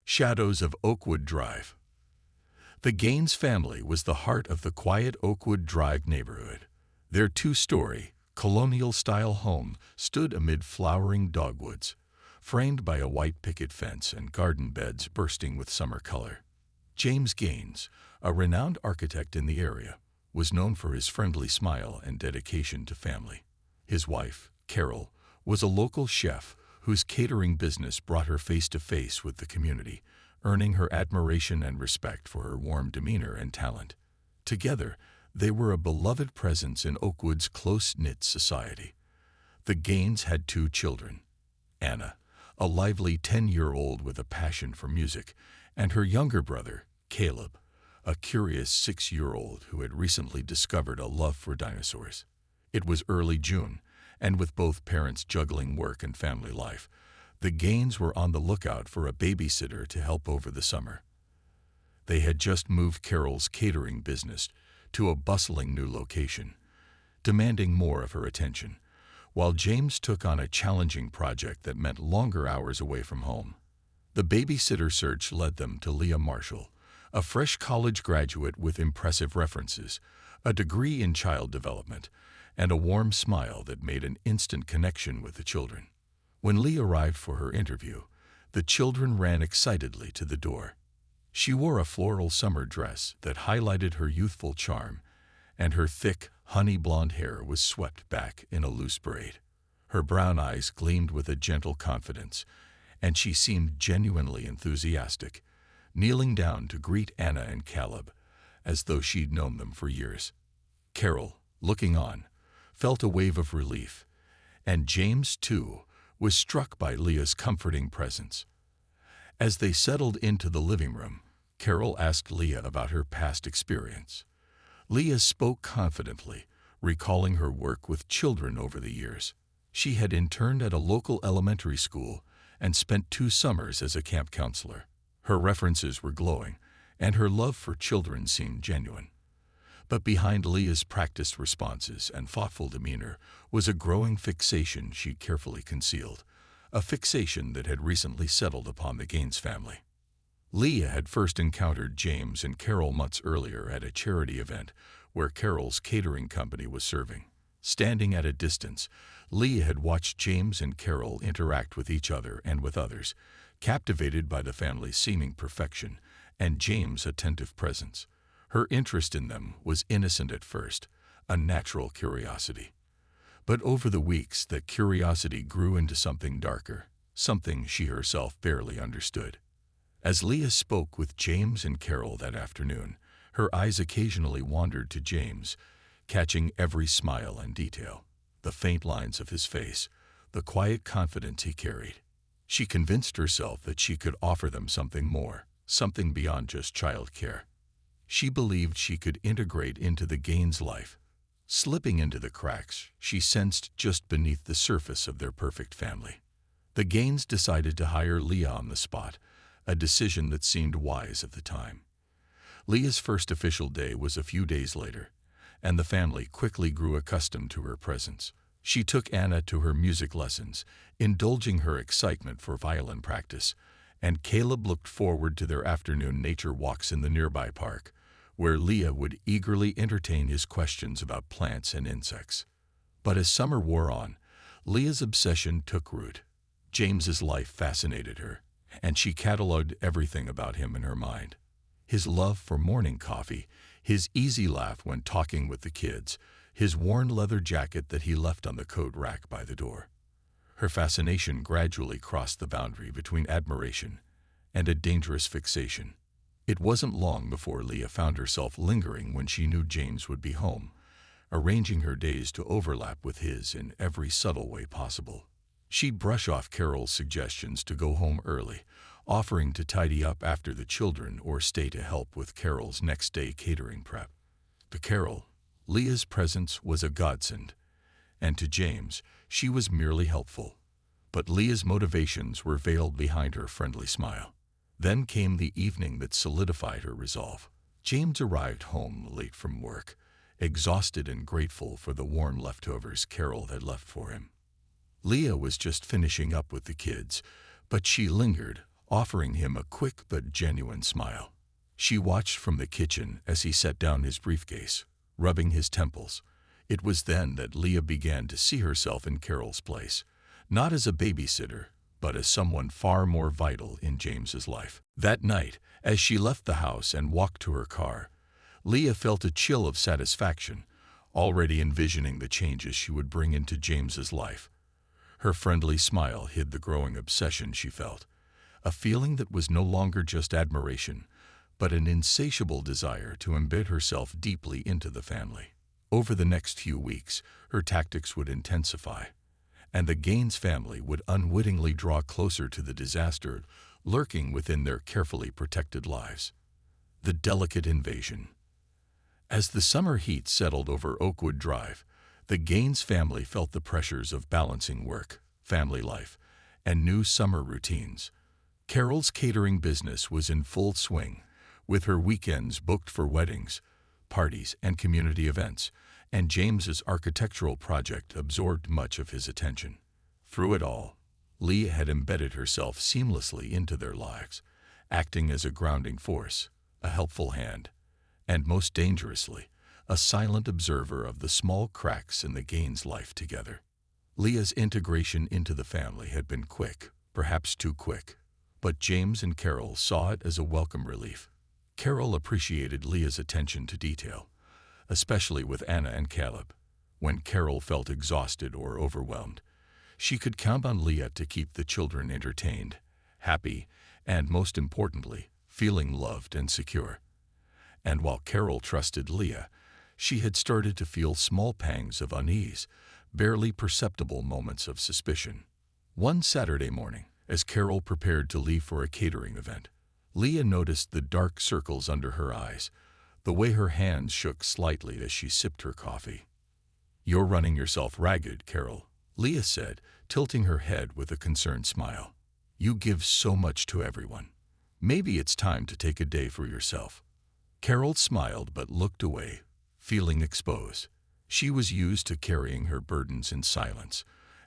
Shadows of Oakwood Drive. The Gaines family was the heart of the quiet Oakwood Drive neighborhood. Their two-story, colonial-style home stood amid flowering dogwoods, framed by a white picket fence and garden beds bursting with summer color. James Gaines, a renowned architect in the area, was known for his friendly smile and dedication to family. His wife, Carol, was a local chef whose catering business brought her face-to-face with the community, earning her admiration and respect for her warm demeanor and talent. Together, they were a beloved presence in Oakwood's close-knit society. The Gaines had two children, Anna, a lively 10-year-old with a passion for music, and her younger brother, Caleb, a curious 6-year-old who had recently discovered a love for dinosaurs. It was early June, and with both parents juggling work and family life, the Gaines were on the lookout for a babysitter to help over the summer. They had just moved Carol's catering business to a bustling new location, demanding more of her attention, while James took on a challenging project that meant longer hours away from home. The babysitter search led them to Leah Marshall, a fresh college graduate with impressive references, a degree in child development, and a warm smile that made an instant connection with the children. When Leah arrived for her interview, the children ran excitedly to the door. She wore a floral summer dress that highlighted her youthful charm, and her thick, honey blonde hair was swept back in a loose braid. Her brown eyes gleamed with a gentle confidence, and she seemed genuinely enthusiastic, kneeling down to greet Anna and Caleb, as though she'd known them for years. Carol, looking on, felt a wave of relief, and James, too, was struck by Leah's comforting presence. As they settled into the living room, Carol asked Leah about her past experience. Leah spoke confidently, recalling her work with children over the years. She had interned at a local elementary school and spent 2 summers as a camp counselor. Her references were glowing, and her love for children seemed genuine. But behind Leah's practiced responses and thoughtful demeanor was a growing fixation she carefully concealed, a fixation that had recently settled upon the Gaines family. Leah had first encountered James and Carol months earlier at a charity event where Carol's catering company was serving. Standing at a distance, Leah had watched James and Carol interact with each other and with others, captivated by the family's seeming perfection and James' attentive presence. Her interest in them was innocent at first, a natural curiosity. But over the weeks, that curiosity grew into something darker, something she herself barely understood. As Leah spoke with James and Carol that afternoon, her eyes occasionally wandered to James, catching every smile and detail, the faint lines of his face, the quiet confidence he carried. She convinced herself that she could offer them something more, something beyond just child care. She believed she could integrate into the Gaines' life, slipping into the cracks she sensed just beneath the surface of their perfect family. The Gaines decided to hire Leah on the spot, a decision that seemed wise at the time. Leah's first official day was a few days later, and the family quickly grew accustomed to her presence. She took Anna to her music lessons, indulging her excitement for violin practice, and Caleb looked forward to their afternoon nature walks in the nearby park, where Leah would eagerly entertain his questions about plants and insects. But as summer wore on, Leah's obsession took root. James's life fascinated her, and she cataloged everything about him in her mind. His love for morning coffee, his easy laugh when talking with the kids, his worn leather jacket that he left on the coat rack by the door. Her fascination gradually crossed the boundary between admiration and a dangerous fixation. It wasn't long before Leah found herself lingering when she knew James would be home, arranging her days to overlap with his in every subtle way possible. She'd brush off Carol's suggestions to go home early, offering to tidy up after the children or stay to help with Carol's next day catering prep. To Carol, Leah's presence was a godsend, and to James, she was merely helpful. But Leah's motivations were veiled behind her friendly smile. Then came the evening that solidified her resolve. James arrived home late from work, exhausted and grateful for the warm leftovers Carol had left for him. Leah was just finishing up with the kids, but she lingered, offering him a quick but genuine smile. She watched from the kitchen as he set down his briefcase, rubbing his temples. It was then that Leah began to see herself in Carol's place, not as a babysitter, but as someone far more vital in James's life. That night, as she left the house and walked to her car, Leah felt a chill of satisfaction, already envisioning the changes she would bring into James's life. Her friendly smile hid the growing obsession she felt, a feeling that was no longer just admiration, but an insatiable desire to embed herself deeply into the family. Over the next few weeks, her tactics would intensify, and the Gaines family would unwittingly draw closer to the disaster lurking within their carefully protected lives. The delicate invasion. As the summer heat settled over Oakwood Drive, the Gaines family felt the pressures of balancing work, family life, and new summer routines. Carol's catering business was in full swing, with her weekends booked for weddings, parties, and community events, and James's architectural project absorbed much of his attention. Through it all, Leah had embedded herself seamlessly into their lives, acting as a grounding force, a helpful hand, and most dangerously, a silent observer of the small cracks in the Gaines' life together. Leah's integration into the family had been quick, perhaps too quick, but James and Carol saw it as a welcome relief. Carol appreciated Leah's attention to detail, especially with Anna and Caleb. When Carol felt exhausted or overwhelmed, she could count on Leah to keep the children entertained, happy, and most importantly, feeling loved and secure. And while Carol trusted Leah, she had started to feel small pangs of unease, barely perceptible moments of suspicion. One Saturday morning, as Carol prepared to leave for a catering event, Leah noticed the dark circles under her eyes, the way her hands shook slightly as she sipped her coffee. "You're running yourself ragged, Carol," Leah said, tilting her head with a concerned smile. "You give so much to everyone. Maybe it's time to take a day for yourself." Carol smiled but looked away, feeling exposed. She was used to carrying her burdens in silence,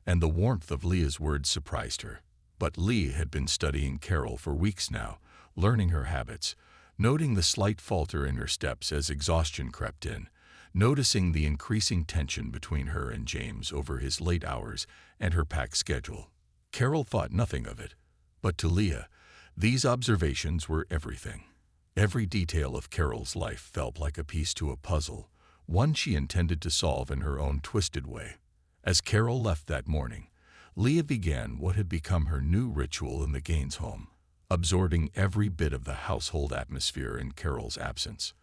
and the warmth of Leah's words surprised her. But Leah had been studying Carol for weeks now, learning her habits, noting the slight falter in her steps as exhaustion crept in, noticing the increasing tension between her and James over his late hours and her packed schedule. Carol thought nothing of it, but to Leah, these observations were everything. Every detail of Carol's life felt like a piece to a puzzle, one she intended to solve in her own twisted way. As Carol left that morning, Leah began what had become her new ritual in the Gaines home, absorbing every bit of the household atmosphere in Carol's absence.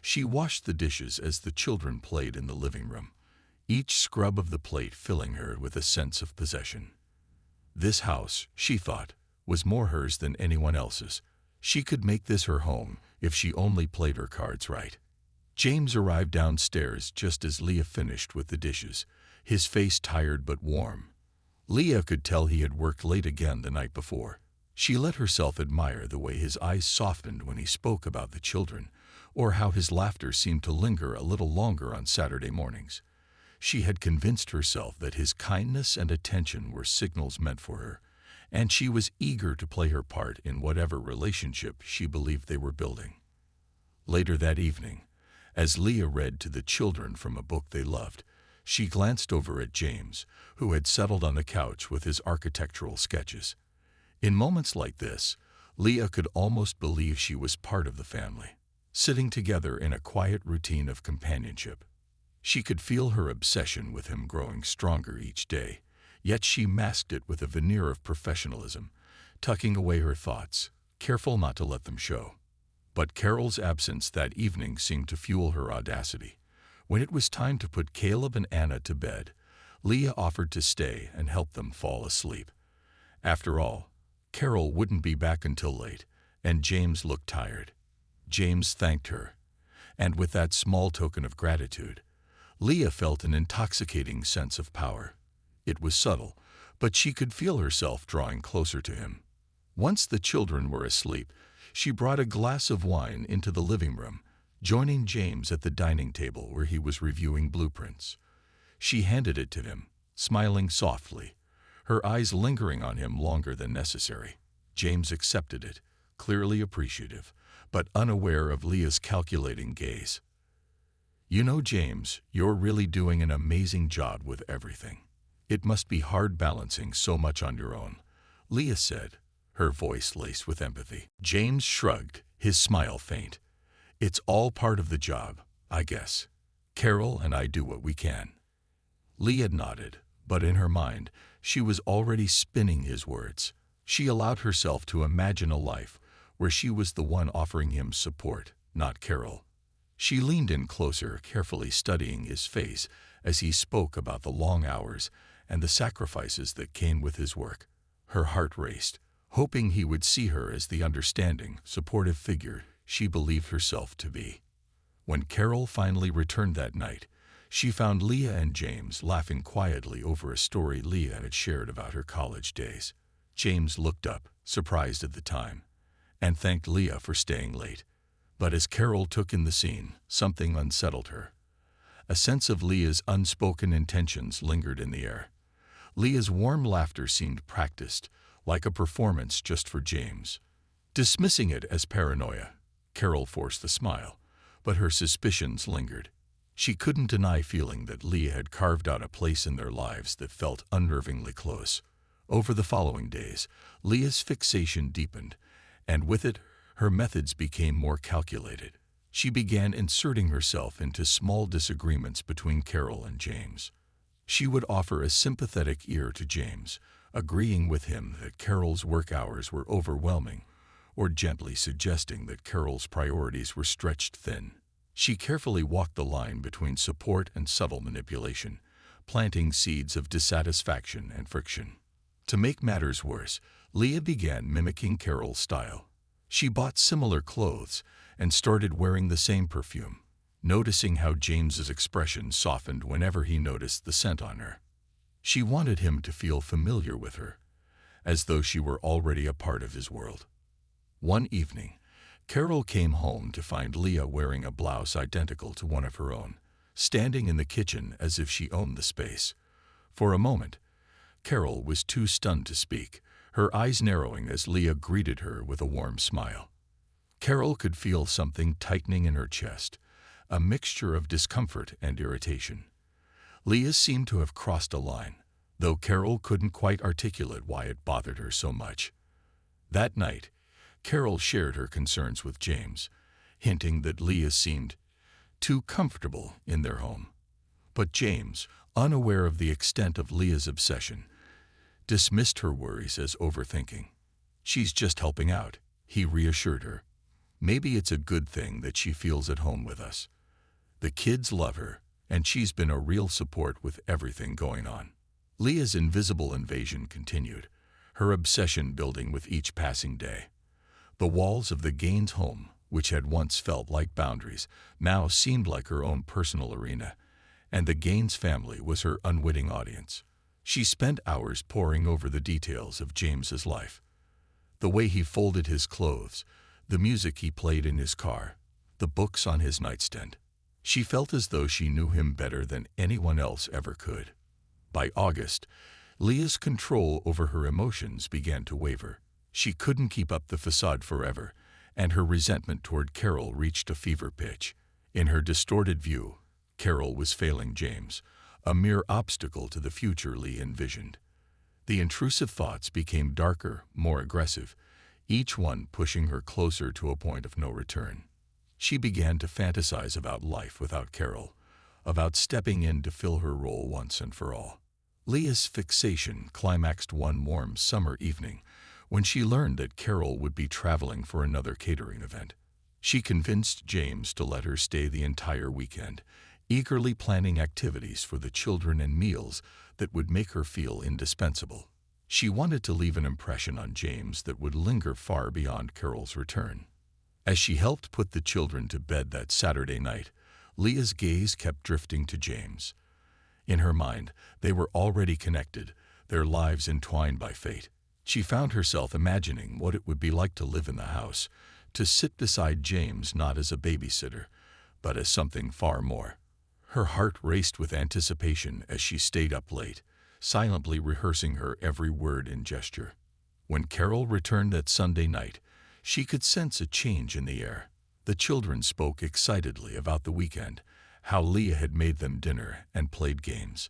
She washed the dishes as the children played in the living room, each scrub of the plate filling her with a sense of possession. This house, she thought, was more hers than anyone else's. She could make this her home if she only played her cards right. James arrived downstairs just as Leah finished with the dishes, his face tired but warm. Leah could tell he had worked late again the night before. She let herself admire the way his eyes softened when he spoke about the children, or how his laughter seemed to linger a little longer on Saturday mornings. She had convinced herself that his kindness and attention were signals meant for her, and she was eager to play her part in whatever relationship she believed they were building. Later that evening, as Leah read to the children from a book they loved, she glanced over at James, who had settled on the couch with his architectural sketches. In moments like this, Leah could almost believe she was part of the family, sitting together in a quiet routine of companionship. She could feel her obsession with him growing stronger each day, yet she masked it with a veneer of professionalism, tucking away her thoughts, careful not to let them show. But Carol's absence that evening seemed to fuel her audacity. When it was time to put Caleb and Anna to bed, Leah offered to stay and help them fall asleep. After all, Carol wouldn't be back until late, and James looked tired. James thanked her, and with that small token of gratitude, Leah felt an intoxicating sense of power. It was subtle, but she could feel herself drawing closer to him. Once the children were asleep, she brought a glass of wine into the living room, joining James at the dining table where he was reviewing blueprints. She handed it to him, smiling softly, her eyes lingering on him longer than necessary. James accepted it, clearly appreciative, but unaware of Leah's calculating gaze. "You know, James, you're really doing an amazing job with everything. It must be hard balancing so much on your own," Leah said, her voice laced with empathy. James shrugged, his smile faint. "It's all part of the job, I guess. Carol and I do what we can." Leah nodded, but in her mind, she was already spinning his words. She allowed herself to imagine a life where she was the one offering him support, not Carol. She leaned in closer, carefully studying his face as he spoke about the long hours and the sacrifices that came with his work. Her heart raced, hoping he would see her as the understanding, supportive figure she believed herself to be. When Carol finally returned that night, she found Leah and James laughing quietly over a story Leah had shared about her college days. James looked up, surprised at the time, and thanked Leah for staying late. But as Carol took in the scene, something unsettled her. A sense of Leah's unspoken intentions lingered in the air. Leah's warm laughter seemed practiced, like a performance just for James. Dismissing it as paranoia, Carol forced a smile, but her suspicions lingered. She couldn't deny feeling that Leah had carved out a place in their lives that felt unnervingly close. Over the following days, Leah's fixation deepened, and with it, her methods became more calculated. She began inserting herself into small disagreements between Carol and James. She would offer a sympathetic ear to James, agreeing with him that Carol's work hours were overwhelming, or gently suggesting that Carol's priorities were stretched thin. She carefully walked the line between support and subtle manipulation, planting seeds of dissatisfaction and friction. To make matters worse, Leah began mimicking Carol's style. She bought similar clothes and started wearing the same perfume, noticing how James's expression softened whenever he noticed the scent on her. She wanted him to feel familiar with her, as though she were already a part of his world. One evening, Carol came home to find Leah wearing a blouse identical to one of her own, standing in the kitchen as if she owned the space. For a moment, Carol was too stunned to speak, her eyes narrowing as Leah greeted her with a warm smile. Carol could feel something tightening in her chest, a mixture of discomfort and irritation. Leah seemed to have crossed a line, though Carol couldn't quite articulate why it bothered her so much. That night, Carol shared her concerns with James, hinting that Leah seemed too comfortable in their home. But James, unaware of the extent of Leah's obsession, dismissed her worries as overthinking. "She's just helping out," he reassured her. "Maybe it's a good thing that she feels at home with us. The kids love her, and she's been a real support with everything going on." Leah's invisible invasion continued, her obsession building with each passing day. The walls of the Gaines home, which had once felt like boundaries, now seemed like her own personal arena, and the Gaines family was her unwitting audience. She spent hours poring over the details of James's life. The way he folded his clothes, the music he played in his car, the books on his nightstand. She felt as though she knew him better than anyone else ever could. By August, Leah's control over her emotions began to waver. She couldn't keep up the facade forever, and her resentment toward Carol reached a fever pitch. In her distorted view, Carol was failing James, a mere obstacle to the future Leah envisioned. The intrusive thoughts became darker, more aggressive, each one pushing her closer to a point of no return. She began to fantasize about life without Carol, about stepping in to fill her role once and for all. Leah's fixation climaxed one warm summer evening when she learned that Carol would be traveling for another catering event. She convinced James to let her stay the entire weekend, eagerly planning activities for the children and meals that would make her feel indispensable. She wanted to leave an impression on James that would linger far beyond Carol's return. As she helped put the children to bed that Saturday night, Leah's gaze kept drifting to James. In her mind, they were already connected, their lives entwined by fate. She found herself imagining what it would be like to live in the house, to sit beside James not as a babysitter, but as something far more. Her heart raced with anticipation as she stayed up late, silently rehearsing her every word and gesture. When Carol returned that Sunday night, she could sense a change in the air. The children spoke excitedly about the weekend, how Leah had made them dinner and played games.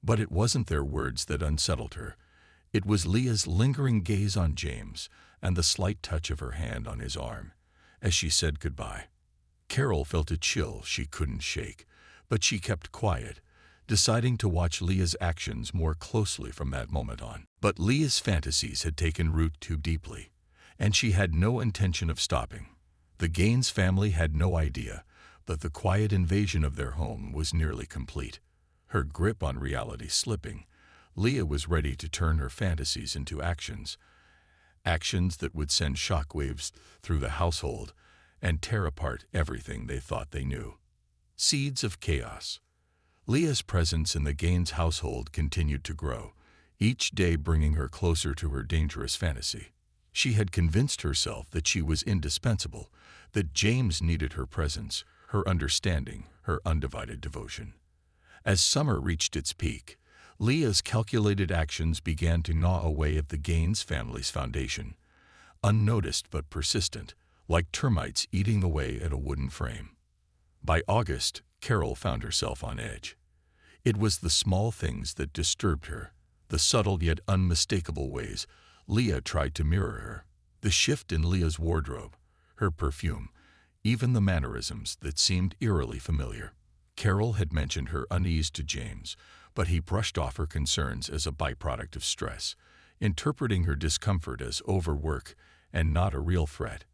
But it wasn't their words that unsettled her. It was Leah's lingering gaze on James and the slight touch of her hand on his arm as she said goodbye. Carol felt a chill she couldn't shake, but she kept quiet, deciding to watch Leah's actions more closely from that moment on. But Leah's fantasies had taken root too deeply, and she had no intention of stopping. The Gaines family had no idea that the quiet invasion of their home was nearly complete. Her grip on reality slipping, Leah was ready to turn her fantasies into actions that would send shockwaves through the household and tear apart everything they thought they knew. Seeds of chaos. Leah's presence in the Gaines household continued to grow, each day bringing her closer to her dangerous fantasy. She had convinced herself that she was indispensable, that James needed her presence, her understanding, her undivided devotion. As summer reached its peak, Leah's calculated actions began to gnaw away at the Gaines family's foundation, unnoticed but persistent, like termites eating away at a wooden frame. By August, Carol found herself on edge. It was the small things that disturbed her, the subtle yet unmistakable ways Leah tried to mirror her, the shift in Leah's wardrobe, her perfume, even the mannerisms that seemed eerily familiar. Carol had mentioned her unease to James, but he brushed off her concerns as a byproduct of stress, interpreting her discomfort as overwork and not a real threat.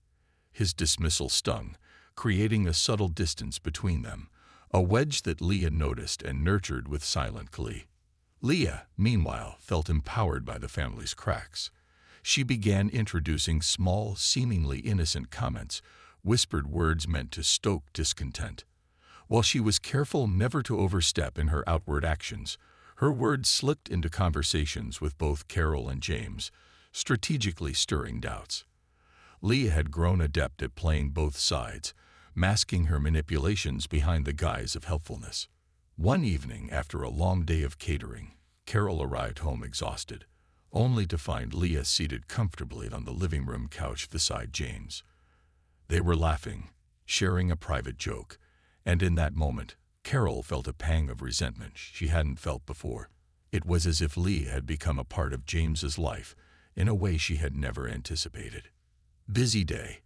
His dismissal stung, creating a subtle distance between them, a wedge that Leah noticed and nurtured with silent glee. Leah, meanwhile, felt empowered by the family's cracks. She began introducing small, seemingly innocent comments, whispered words meant to stoke discontent. While she was careful never to overstep in her outward actions, her words slipped into conversations with both Carol and James, strategically stirring doubts. Leah had grown adept at playing both sides, masking her manipulations behind the guise of helpfulness. One evening, after a long day of catering, Carol arrived home exhausted, only to find Leah seated comfortably on the living room couch beside James. They were laughing, sharing a private joke, and in that moment, Carol felt a pang of resentment she hadn't felt before. It was as if Leah had become a part of James's life in a way she had never anticipated. "Busy day?"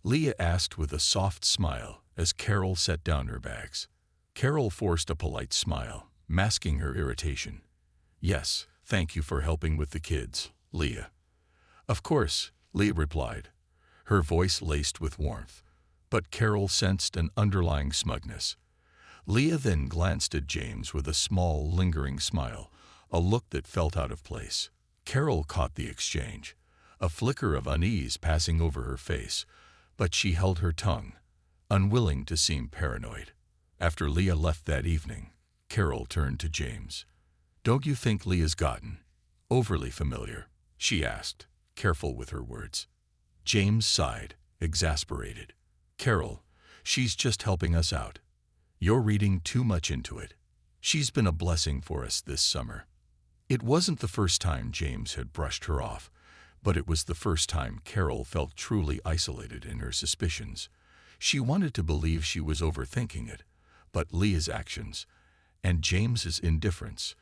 Leah asked with a soft smile as Carol set down her bags. Carol forced a polite smile, masking her irritation. "Yes, thank you for helping with the kids, Leah." "Of course," Leah replied, her voice laced with warmth, but Carol sensed an underlying smugness. Leah then glanced at James with a small, lingering smile, a look that felt out of place. Carol caught the exchange, a flicker of unease passing over her face, but she held her tongue, unwilling to seem paranoid. After Leah left that evening, Carol turned to James. "Don't you think Leah's gotten overly familiar?" she asked, careful with her words. James sighed, exasperated. "Carol, she's just helping us out. You're reading too much into it. She's been a blessing for us this summer." It wasn't the first time James had brushed her off, but it was the first time Carol felt truly isolated in her suspicions. She wanted to believe she was overthinking it, but Leah's actions, and James's indifference,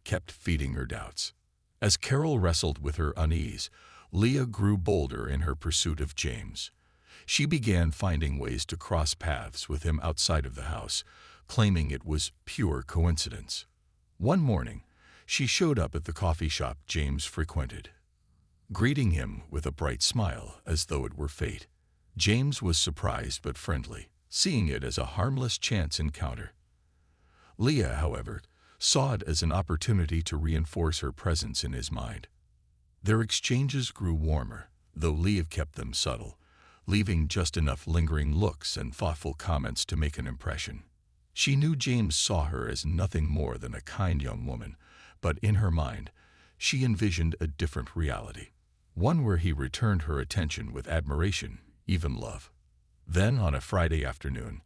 kept feeding her doubts. As Carol wrestled with her unease, Leah grew bolder in her pursuit of James. She began finding ways to cross paths with him outside of the house, claiming it was pure coincidence. One morning, she showed up at the coffee shop James frequented, greeting him with a bright smile as though it were fate. James was surprised but friendly, seeing it as a harmless chance encounter. Leah, however, saw it as an opportunity to reinforce her presence in his mind. Their exchanges grew warmer, though Leah kept them subtle, leaving just enough lingering looks and thoughtful comments to make an impression. She knew James saw her as nothing more than a kind young woman, but in her mind, she envisioned a different reality, one where he returned her attention with admiration, even love. Then, on a Friday afternoon,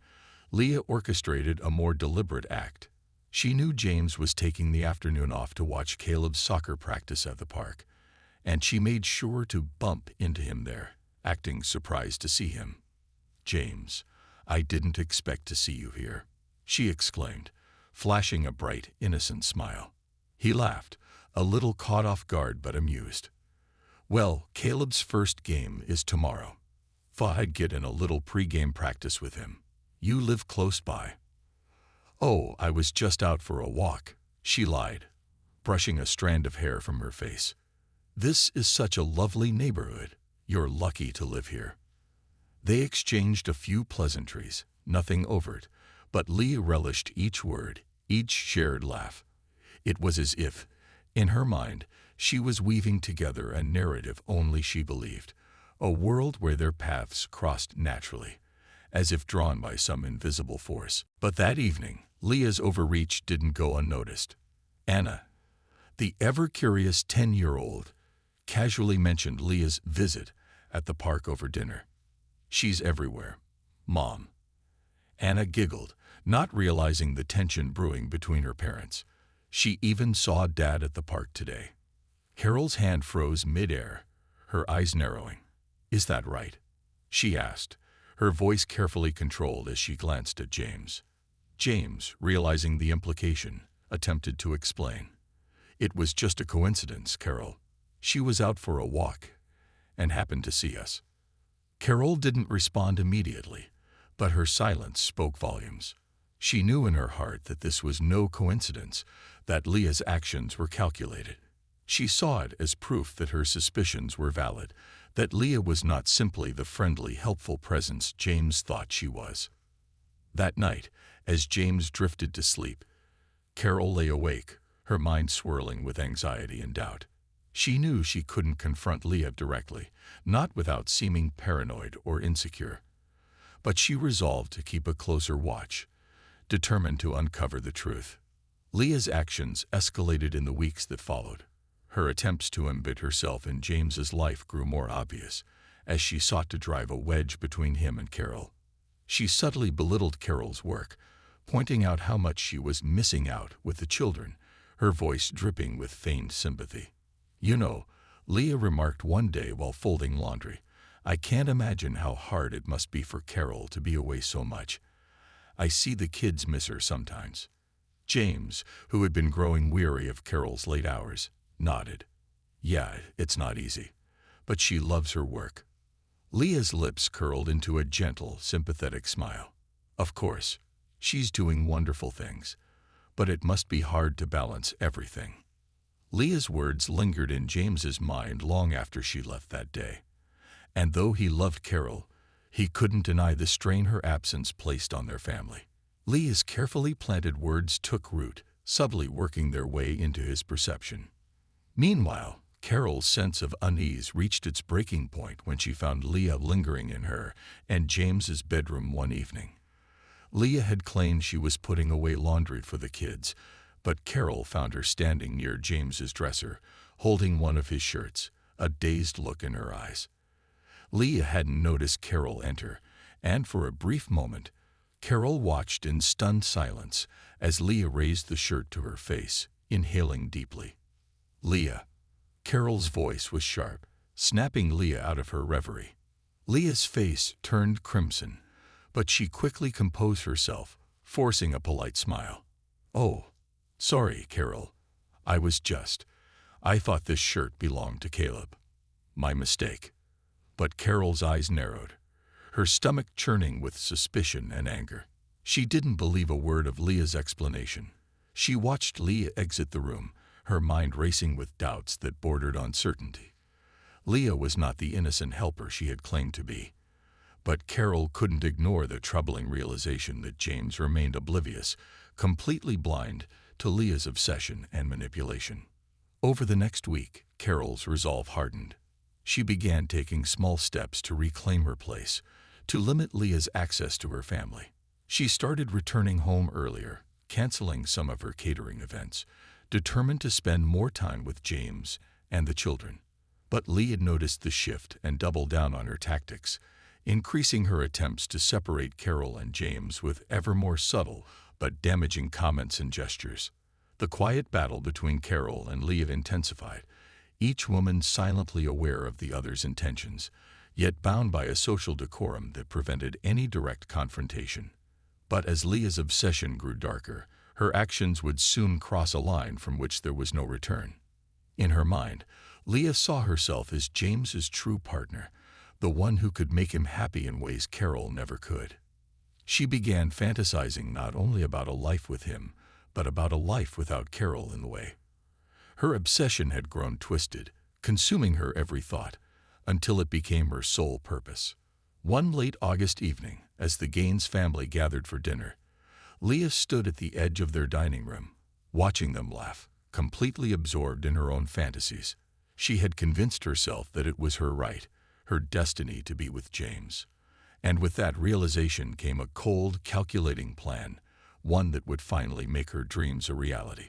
Leah orchestrated a more deliberate act. She knew James was taking the afternoon off to watch Caleb's soccer practice at the park, and she made sure to bump into him there, acting surprised to see him. "James, I didn't expect to see you here," she exclaimed, flashing a bright, innocent smile. He laughed, a little caught off guard but amused. "Well, Caleb's first game is tomorrow. Thought I'd get in a little pre-game practice with him. You live close by." "Oh, I was just out for a walk," she lied, brushing a strand of hair from her face. "This is such a lovely neighborhood. You're lucky to live here." They exchanged a few pleasantries, nothing overt, but Leah relished each word, each shared laugh. It was as if, in her mind, she was weaving together a narrative only she believed, a world where their paths crossed naturally, as if drawn by some invisible force. But that evening, Leah's overreach didn't go unnoticed. Anna, the ever-curious 10-year-old, casually mentioned Leah's visit at the park over dinner. "She's everywhere, Mom." Anna giggled, not realizing the tension brewing between her parents. "She even saw Dad at the park today." Carol's hand froze mid-air, her eyes narrowing. "Is that right?" she asked, her voice carefully controlled as she glanced at James. James, realizing the implication, attempted to explain. "It was just a coincidence, Carol. She was out for a walk and happened to see us." Carol didn't respond immediately, but her silence spoke volumes. She knew in her heart that this was no coincidence, that Leah's actions were calculated. She saw it as proof that her suspicions were valid, that Leah was not simply the friendly, helpful presence James thought she was. That night, as James drifted to sleep, Carol lay awake, her mind swirling with anxiety and doubt. She knew she couldn't confront Leah directly, not without seeming paranoid or insecure. But she resolved to keep a closer watch, determined to uncover the truth. Leah's actions escalated in the weeks that followed. Her attempts to embed herself in James's life grew more obvious, as she sought to drive a wedge between him and Carol. She subtly belittled Carol's work, pointing out how much she was missing out with the children, her voice dripping with feigned sympathy. "You know," Leah remarked one day while folding laundry, "I can't imagine how hard it must be for Carol to be away so much. I see the kids miss her sometimes." James, who had been growing weary of Carol's late hours, nodded. "Yeah, it's not easy, but she loves her work." Leah's lips curled into a gentle, sympathetic smile. "Of course, she's doing wonderful things, but it must be hard to balance everything." Leah's words lingered in James's mind long after she left that day. And though he loved Carol, he couldn't deny the strain her absence placed on their family. Leah's carefully planted words took root, subtly working their way into his perception. Meanwhile, Carol's sense of unease reached its breaking point when she found Leah lingering in her and James's bedroom one evening. Leah had claimed she was putting away laundry for the kids, but Carol found her standing near James's dresser, holding one of his shirts, a dazed look in her eyes. Leah hadn't noticed Carol enter, and for a brief moment, Carol watched in stunned silence as Leah raised the shirt to her face, inhaling deeply. "Leah." Carol's voice was sharp, snapping Leah out of her reverie. Leah's face turned crimson, but she quickly composed herself, forcing a polite smile. "Oh, sorry, Carol. I thought this shirt belonged to Caleb. My mistake." But Carol's eyes narrowed, her stomach churning with suspicion and anger. She didn't believe a word of Leah's explanation. She watched Leah exit the room, her mind racing with doubts that bordered on certainty. Leah was not the innocent helper she had claimed to be. But Carol couldn't ignore the troubling realization that James remained oblivious, completely blind to Leah's obsession and manipulation. Over the next week, Carol's resolve hardened. She began taking small steps to reclaim her place, to limit Leah's access to her family. She started returning home earlier, canceling some of her catering events, determined to spend more time with James and the children. But Leah noticed the shift and doubled down on her tactics, increasing her attempts to separate Carol and James with ever more subtle but damaging comments and gestures. The quiet battle between Carol and Leah intensified, each woman silently aware of the other's intentions, yet bound by a social decorum that prevented any direct confrontation. But as Leah's obsession grew darker, her actions would soon cross a line from which there was no return. In her mind, Leah saw herself as James's true partner, the one who could make him happy in ways Carol never could. She began fantasizing not only about a life with him, but about a life without Carol in the way. Her obsession had grown twisted, consuming her every thought, until it became her sole purpose. One late August evening, as the Gaines family gathered for dinner, Leah stood at the edge of their dining room, watching them laugh, completely absorbed in her own fantasies. She had convinced herself that it was her right, her destiny to be with James. And with that realization came a cold, calculating plan, one that would finally make her dreams a reality.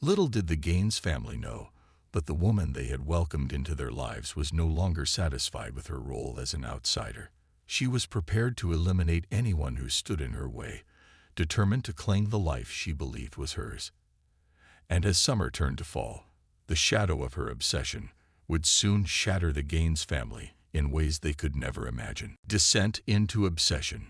Little did the Gaines family know, but the woman they had welcomed into their lives was no longer satisfied with her role as an outsider. She was prepared to eliminate anyone who stood in her way, determined to claim the life she believed was hers. And as summer turned to fall, the shadow of her obsession would soon shatter the Gaines family in ways they could never imagine. Descent into obsession.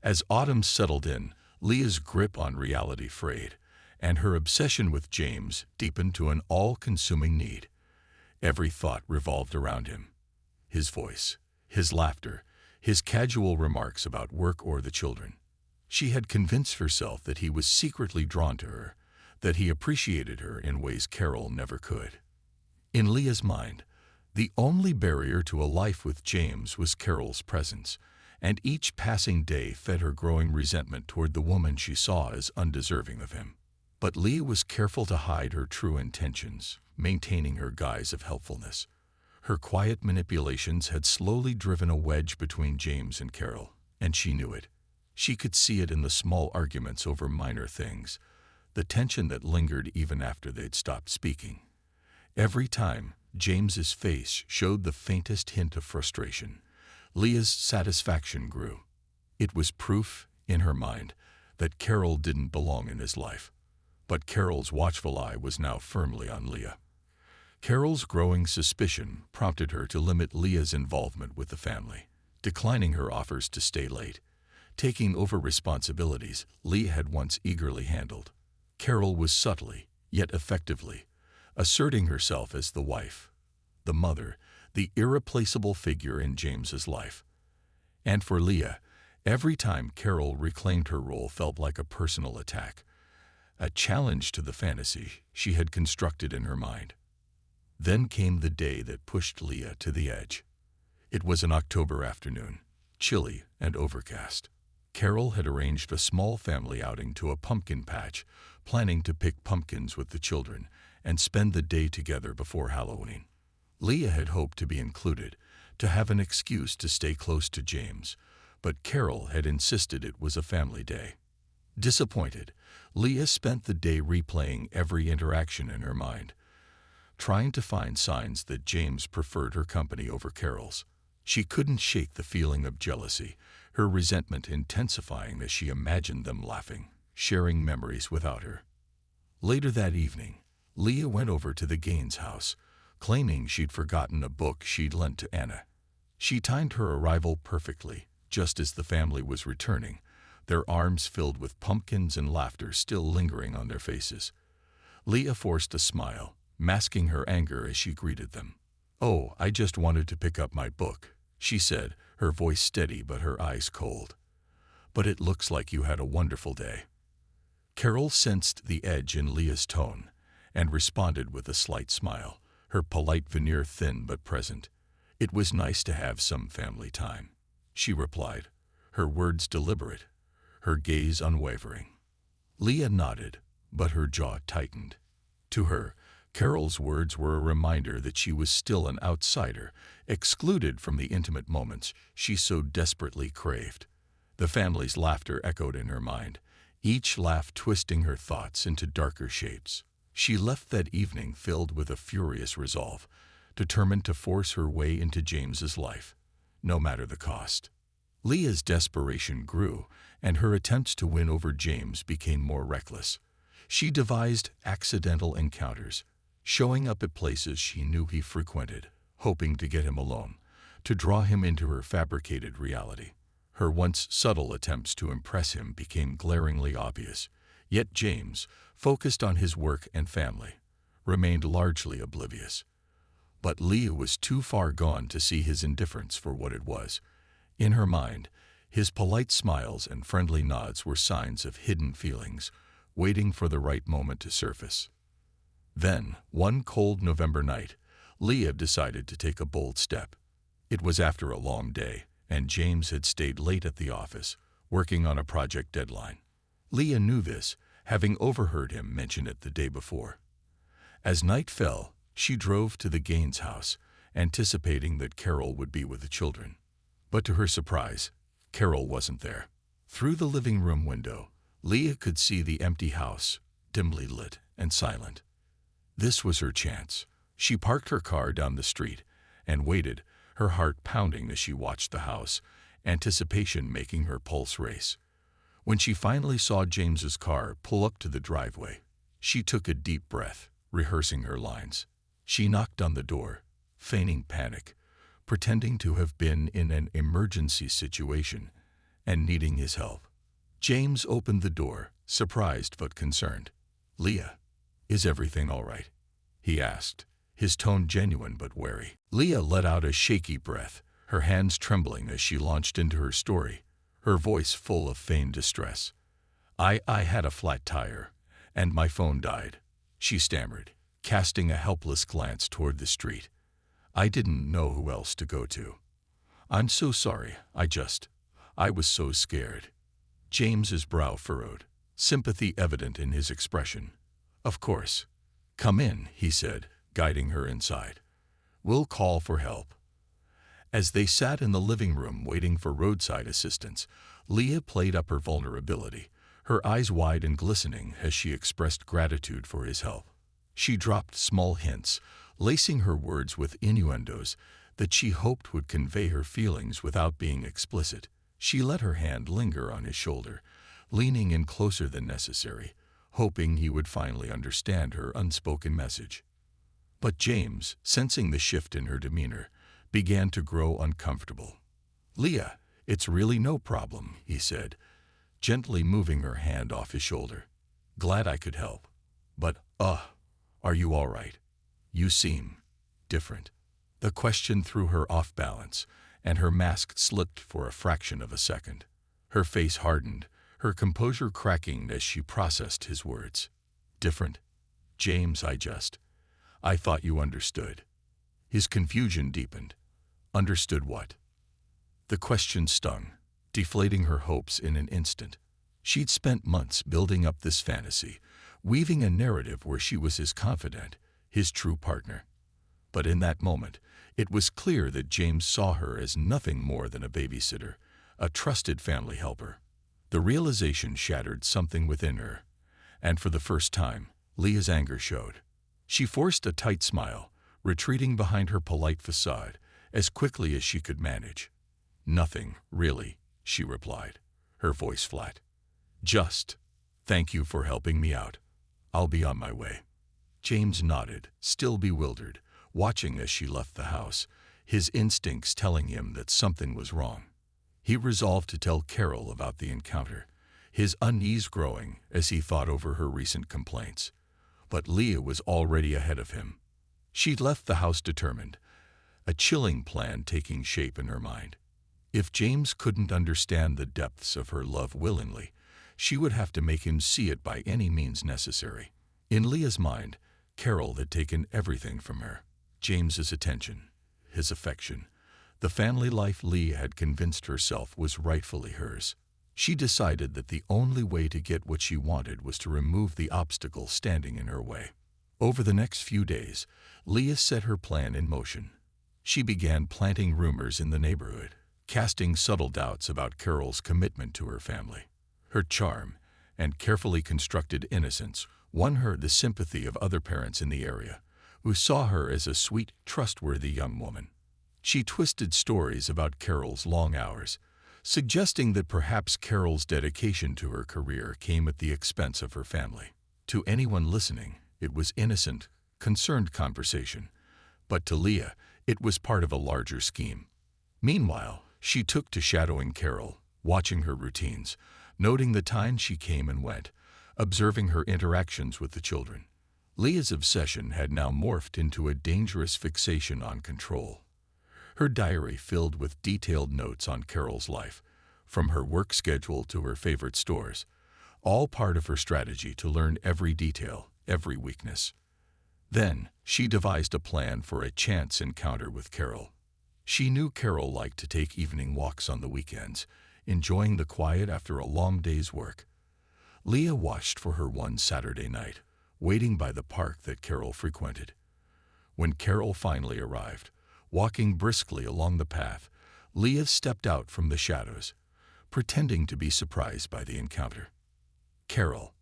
As autumn settled in, Leah's grip on reality frayed, and her obsession with James deepened to an all-consuming need. Every thought revolved around him. His voice, his laughter, his casual remarks about work or the children. She had convinced herself that he was secretly drawn to her, that he appreciated her in ways Carol never could. In Leah's mind, the only barrier to a life with James was Carol's presence, and each passing day fed her growing resentment toward the woman she saw as undeserving of him. But Leah was careful to hide her true intentions, maintaining her guise of helpfulness. Her quiet manipulations had slowly driven a wedge between James and Carol, and she knew it. She could see it in the small arguments over minor things, the tension that lingered even after they'd stopped speaking. Every time James's face showed the faintest hint of frustration, Leah's satisfaction grew. It was proof, in her mind, that Carol didn't belong in his life. But Carol's watchful eye was now firmly on Leah. Carol's growing suspicion prompted her to limit Leah's involvement with the family, declining her offers to stay late, taking over responsibilities Leah had once eagerly handled. Carol was subtly, yet effectively, asserting herself as the wife, the mother, the irreplaceable figure in James's life. And for Leah, every time Carol reclaimed her role felt like a personal attack, a challenge to the fantasy she had constructed in her mind. Then came the day that pushed Leah to the edge. It was an October afternoon, chilly and overcast. Carol had arranged a small family outing to a pumpkin patch, planning to pick pumpkins with the children and spend the day together before Halloween. Leah had hoped to be included, to have an excuse to stay close to James, but Carol had insisted it was a family day. Disappointed, Leah spent the day replaying every interaction in her mind, trying to find signs that James preferred her company over Carol's. She couldn't shake the feeling of jealousy, her resentment intensifying as she imagined them laughing, sharing memories without her. Later that evening, Leah went over to the Gaines house, claiming she'd forgotten a book she'd lent to Anna. She timed her arrival perfectly, just as the family was returning, their arms filled with pumpkins and laughter still lingering on their faces. Leah forced a smile, masking her anger as she greeted them. "Oh, I just wanted to pick up my book," she said, her voice steady but her eyes cold. "But it looks like you had a wonderful day." Carol sensed the edge in Leah's tone and responded with a slight smile, her polite veneer thin but present. "It was nice to have some family time," she replied, her words deliberate, her gaze unwavering. Leah nodded, but her jaw tightened. To her, Carol's words were a reminder that she was still an outsider, excluded from the intimate moments she so desperately craved. The family's laughter echoed in her mind, each laugh twisting her thoughts into darker shapes. She left that evening filled with a furious resolve, determined to force her way into James's life, no matter the cost. Leah's desperation grew, and her attempts to win over James became more reckless. She devised accidental encounters, showing up at places she knew he frequented, hoping to get him alone, to draw him into her fabricated reality. Her once subtle attempts to impress him became glaringly obvious, yet James, focused on his work and family, remained largely oblivious. But Leah was too far gone to see his indifference for what it was. In her mind, his polite smiles and friendly nods were signs of hidden feelings, waiting for the right moment to surface. Then, one cold November night, Leah decided to take a bold step. It was after a long day, and James had stayed late at the office, working on a project deadline. Leah knew this, having overheard him mention it the day before. As night fell, she drove to the Gaines house, anticipating that Carol would be with the children. But to her surprise, Carol wasn't there. Through the living room window, Leah could see the empty house, dimly lit and silent. This was her chance. She parked her car down the street and waited, her heart pounding as she watched the house, anticipation making her pulse race. When she finally saw James's car pull up to the driveway, she took a deep breath, rehearsing her lines. She knocked on the door, feigning panic, pretending to have been in an emergency situation and needing his help. James opened the door, surprised but concerned. "Leah, is everything all right?" he asked, his tone genuine but wary. Leah let out a shaky breath, her hands trembling as she launched into her story, her voice full of feigned distress. I had a flat tire, and my phone died," she stammered, casting a helpless glance toward the street. "I didn't know who else to go to. I'm so sorry, I was so scared." James's brow furrowed, sympathy evident in his expression. "Of course. Come in," he said, guiding her inside. "We'll call for help." As they sat in the living room waiting for roadside assistance, Leah played up her vulnerability, her eyes wide and glistening as she expressed gratitude for his help. She dropped small hints, lacing her words with innuendos that she hoped would convey her feelings without being explicit. She let her hand linger on his shoulder, leaning in closer than necessary, hoping he would finally understand her unspoken message. But James, sensing the shift in her demeanor, began to grow uncomfortable. "Leah, it's really no problem," he said, gently moving her hand off his shoulder. "Glad I could help. But, are you all right? You seem different." The question threw her off balance, and her mask slipped for a fraction of a second. Her face hardened, her composure cracking as she processed his words. "Different? James, I thought you understood." His confusion deepened. Understood what? The question stung, deflating her hopes in an instant. She'd spent months building up this fantasy, weaving a narrative where she was his confidant, his true partner. But in that moment, it was clear that James saw her as nothing more than a babysitter, a trusted family helper. The realization shattered something within her, and for the first time, Leah's anger showed. She forced a tight smile, retreating behind her polite facade as quickly as she could manage. "Nothing, really," she replied, her voice flat. "Just, thank you for helping me out. I'll be on my way." James nodded, still bewildered, watching as she left the house, his instincts telling him that something was wrong. He resolved to tell Carol about the encounter, his unease growing as he thought over her recent complaints. But Leah was already ahead of him. She'd left the house determined, a chilling plan taking shape in her mind. If James couldn't understand the depths of her love willingly, she would have to make him see it by any means necessary. In Leah's mind, Carol had taken everything from her. James's attention, his affection, the family life Leah had convinced herself was rightfully hers. She decided that the only way to get what she wanted was to remove the obstacle standing in her way. Over the next few days, Leah set her plan in motion. She began planting rumors in the neighborhood, casting subtle doubts about Carol's commitment to her family. Her charm and carefully constructed innocence won her the sympathy of other parents in the area, who saw her as a sweet, trustworthy young woman. She twisted stories about Carol's long hours, suggesting that perhaps Carol's dedication to her career came at the expense of her family. To anyone listening, it was innocent, concerned conversation, but to Leah, it was part of a larger scheme. Meanwhile, she took to shadowing Carol, watching her routines, noting the times she came and went, observing her interactions with the children. Leah's obsession had now morphed into a dangerous fixation on control. Her diary filled with detailed notes on Carol's life, from her work schedule to her favorite stores, all part of her strategy to learn every detail, every weakness. Then, she devised a plan for a chance encounter with Carol. She knew Carol liked to take evening walks on the weekends, enjoying the quiet after a long day's work. Leah watched for her one Saturday night, waiting by the park that Carol frequented. When Carol finally arrived, walking briskly along the path, Leah stepped out from the shadows, pretending to be surprised by the encounter. "Carol,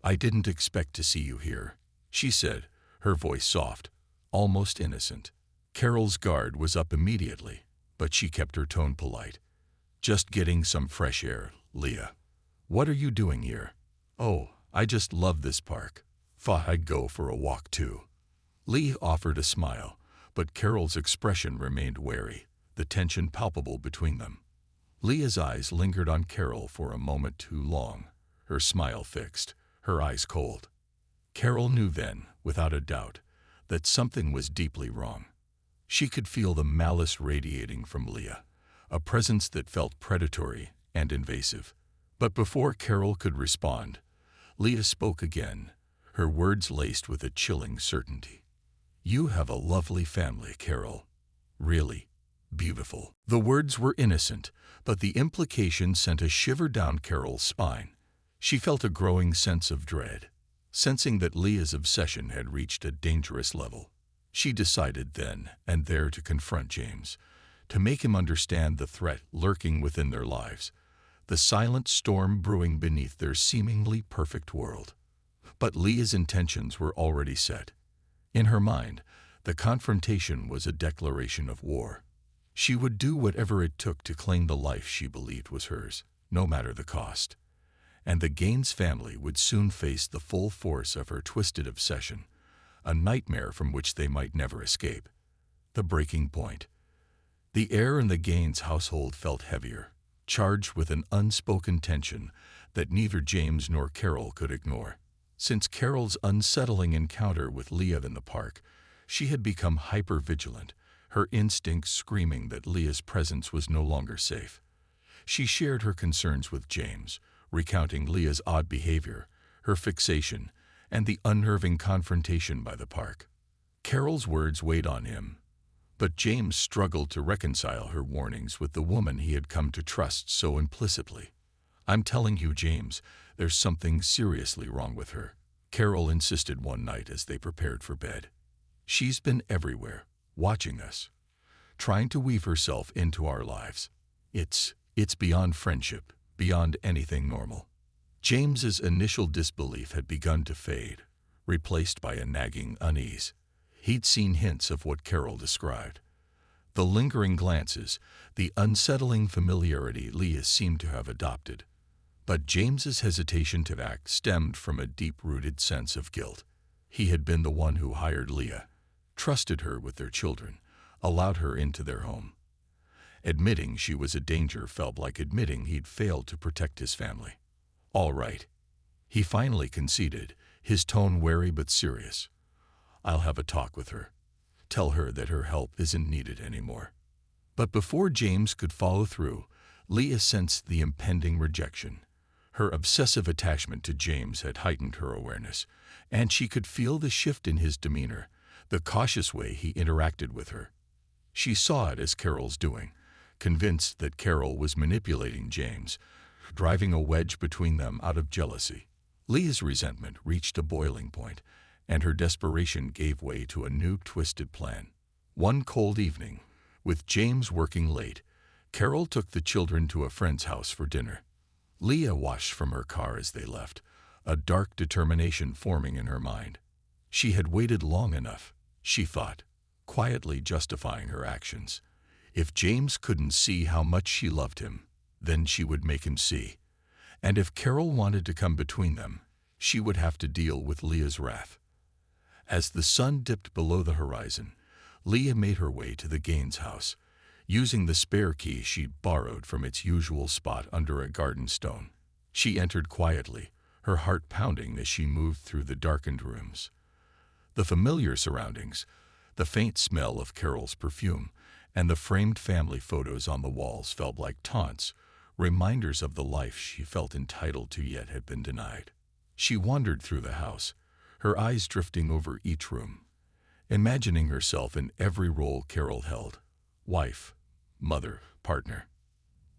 I didn't expect to see you here," she said, her voice soft, almost innocent. Carol's guard was up immediately, but she kept her tone polite. "Just getting some fresh air, Leah. What are you doing here?" "Oh, I just love this park. Thought I'd go for a walk too." Leah offered a smile, but Carol's expression remained wary, the tension palpable between them. Leah's eyes lingered on Carol for a moment too long, her smile fixed, her eyes cold. Carol knew then, without a doubt, that something was deeply wrong. She could feel the malice radiating from Leah, a presence that felt predatory and invasive. But before Carol could respond, Leah spoke again, her words laced with a chilling certainty. "You have a lovely family, Carol. Really beautiful." The words were innocent, but the implication sent a shiver down Carol's spine. She felt a growing sense of dread, sensing that Leah's obsession had reached a dangerous level. She decided then and there to confront James, to make him understand the threat lurking within their lives, the silent storm brewing beneath their seemingly perfect world. But Leah's intentions were already set. In her mind, the confrontation was a declaration of war. She would do whatever it took to claim the life she believed was hers, no matter the cost. And the Gaines family would soon face the full force of her twisted obsession, a nightmare from which they might never escape. The breaking point. The air in the Gaines household felt heavier, charged with an unspoken tension that neither James nor Carol could ignore. Since Carol's unsettling encounter with Leah in the park, she had become hyper-vigilant, her instincts screaming that Leah's presence was no longer safe. She shared her concerns with James, recounting Leah's odd behavior, her fixation, and the unnerving confrontation by the park. Carol's words weighed on him, but James struggled to reconcile her warnings with the woman he had come to trust so implicitly. "I'm telling you, James, there's something seriously wrong with her," Carol insisted one night as they prepared for bed. "She's been everywhere, watching us, trying to weave herself into our lives. It's beyond friendship, beyond anything normal." James's initial disbelief had begun to fade, replaced by a nagging unease. He'd seen hints of what Carol described. The lingering glances, the unsettling familiarity Leah seemed to have adopted. But James's hesitation to act stemmed from a deep-rooted sense of guilt. He had been the one who hired Leah, trusted her with their children, allowed her into their home. Admitting she was a danger felt like admitting he'd failed to protect his family. "All right," he finally conceded, his tone wary but serious. "I'll have a talk with her. Tell her that her help isn't needed anymore." But before James could follow through, Leah sensed the impending rejection. Her obsessive attachment to James had heightened her awareness, and she could feel the shift in his demeanor, the cautious way he interacted with her. She saw it as Carol's doing, convinced that Carol was manipulating James, driving a wedge between them out of jealousy. Leah's resentment reached a boiling point, and her desperation gave way to a new twisted plan. One cold evening, with James working late, Carol took the children to a friend's house for dinner. Leah watched from her car as they left, a dark determination forming in her mind. She had waited long enough, she thought, quietly justifying her actions. If James couldn't see how much she loved him, then she would make him see. And if Carol wanted to come between them, she would have to deal with Leah's wrath. As the sun dipped below the horizon, Leah made her way to the Gaines house, using the spare key she'd borrowed from its usual spot under a garden stone. She entered quietly, her heart pounding as she moved through the darkened rooms. The familiar surroundings, the faint smell of Carol's perfume, and the framed family photos on the walls felt like taunts, reminders of the life she felt entitled to yet had been denied. She wandered through the house, her eyes drifting over each room, imagining herself in every role Carol held: wife, mother, partner.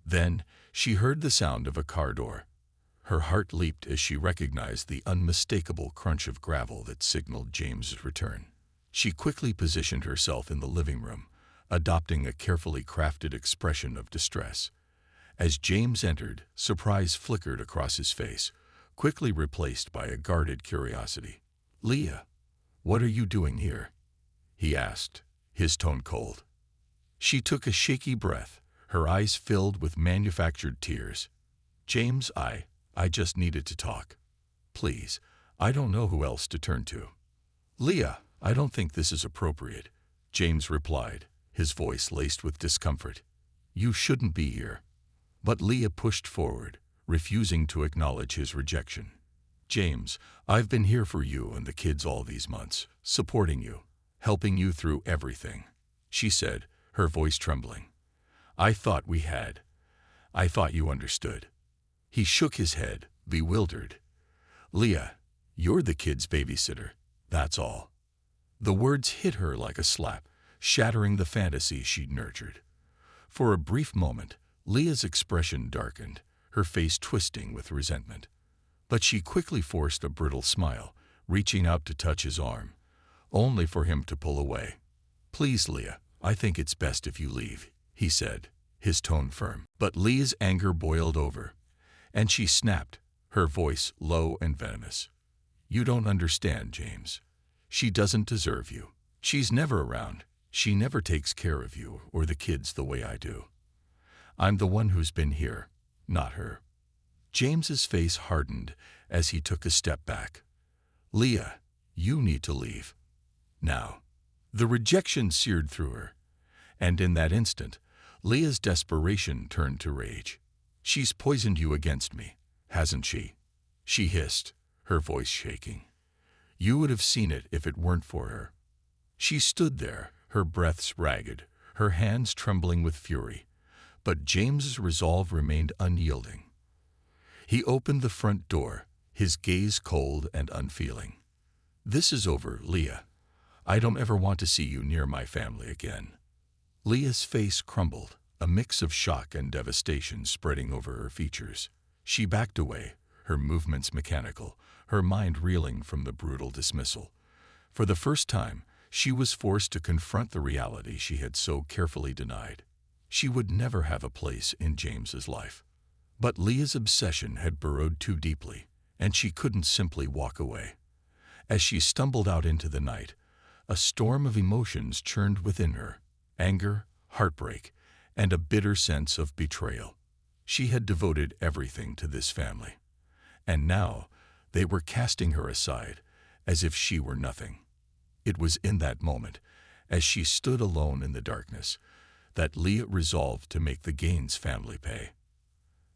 Then she heard the sound of a car door. Her heart leaped as she recognized the unmistakable crunch of gravel that signaled James's return. She quickly positioned herself in the living room, adopting a carefully crafted expression of distress. As James entered, surprise flickered across his face, quickly replaced by a guarded curiosity. "Leah, what are you doing here?" he asked, his tone cold. She took a shaky breath, her eyes filled with manufactured tears. "James, I just needed to talk. Please, I don't know who else to turn to." "Leah, I don't think this is appropriate," James replied, his voice laced with discomfort. "You shouldn't be here." But Leah pushed forward, refusing to acknowledge his rejection. "James, I've been here for you and the kids all these months, supporting you, helping you through everything," she said, her voice trembling. I thought you understood." He shook his head, bewildered. "Leah, you're the kids' babysitter, that's all." The words hit her like a slap, shattering the fantasy she'd nurtured. For a brief moment, Leah's expression darkened, her face twisting with resentment. But she quickly forced a brittle smile, reaching out to touch his arm, only for him to pull away. "Please, Leah, I think it's best if you leave," he said, his tone firm. But Leah's anger boiled over, and she snapped, her voice low and venomous. "You don't understand, James. She doesn't deserve you. She's never around. She never takes care of you or the kids the way I do. I'm the one who's been here, not her." James's face hardened as he took a step back. "Leah, you need to leave. Now." The rejection seared through her, and in that instant, Leah's desperation turned to rage. "She's poisoned you against me, hasn't she?" she hissed, her voice shaking. "You would have seen it if it weren't for her." She stood there, her breaths ragged, her hands trembling with fury, but James's resolve remained unyielding. He opened the front door, his gaze cold and unfeeling. "This is over, Leah. I don't ever want to see you near my family again." Leah's face crumbled, a mix of shock and devastation spreading over her features. She backed away, her movements mechanical, her mind reeling from the brutal dismissal. For the first time, she was forced to confront the reality she had so carefully denied. She would never have a place in James's life. But Leah's obsession had burrowed too deeply, and she couldn't simply walk away. As she stumbled out into the night, a storm of emotions churned within her: anger, heartbreak, and a bitter sense of betrayal. She had devoted everything to this family, and now they were casting her aside as if she were nothing. It was in that moment, as she stood alone in the darkness, that Leah resolved to make the Gaines family pay.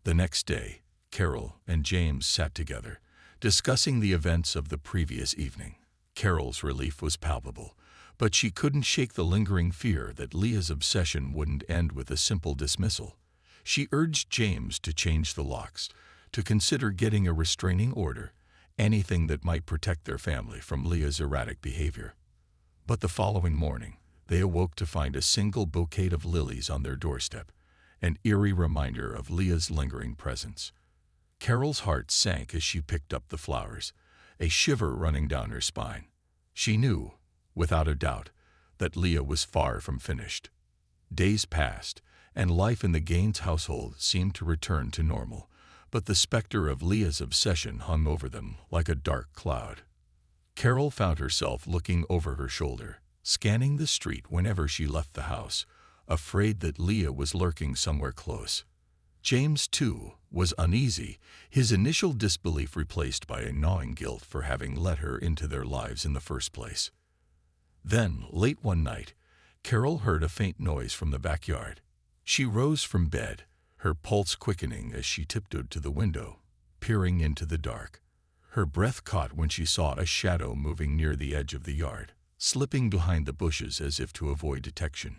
The next day, Carol and James sat together, discussing the events of the previous evening. Carol's relief was palpable, but she couldn't shake the lingering fear that Leah's obsession wouldn't end with a simple dismissal. She urged James to change the locks, to consider getting a restraining order, anything that might protect their family from Leah's erratic behavior. But the following morning, they awoke to find a single bouquet of lilies on their doorstep, an eerie reminder of Leah's lingering presence. Carol's heart sank as she picked up the flowers, a shiver running down her spine. She knew, without a doubt, that Leah was far from finished. Days passed, and life in the Gaines household seemed to return to normal, but the specter of Leah's obsession hung over them like a dark cloud. Carol found herself looking over her shoulder, scanning the street whenever she left the house, afraid that Leah was lurking somewhere close. James, too, was uneasy, his initial disbelief replaced by a gnawing guilt for having let her into their lives in the first place. Then, late one night, Carol heard a faint noise from the backyard. She rose from bed, her pulse quickening as she tiptoed to the window, peering into the dark. Her breath caught when she saw a shadow moving near the edge of the yard, slipping behind the bushes as if to avoid detection.